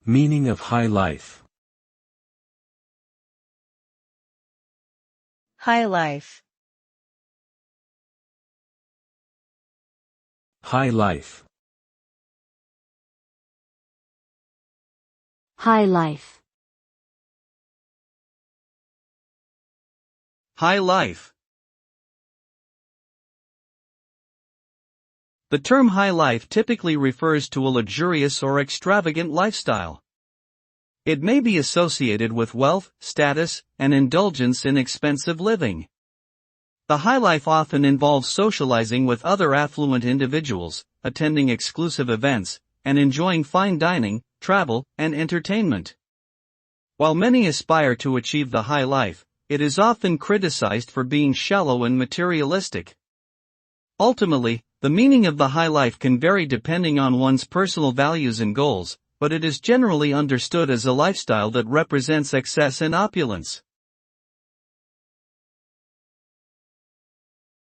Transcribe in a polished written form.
Meaning of high life. High life. High life. High life. High life. The term high life typically refers to a luxurious or extravagant lifestyle. It may be associated with wealth, status, and indulgence in expensive living. The high life often involves socializing with other affluent individuals, attending exclusive events, and enjoying fine dining, travel, and entertainment. While many aspire to achieve the high life, it is often criticized for being shallow and materialistic. Ultimately, the meaning of the high life can vary depending on one's personal values and goals, but it is generally understood as a lifestyle that represents excess and opulence.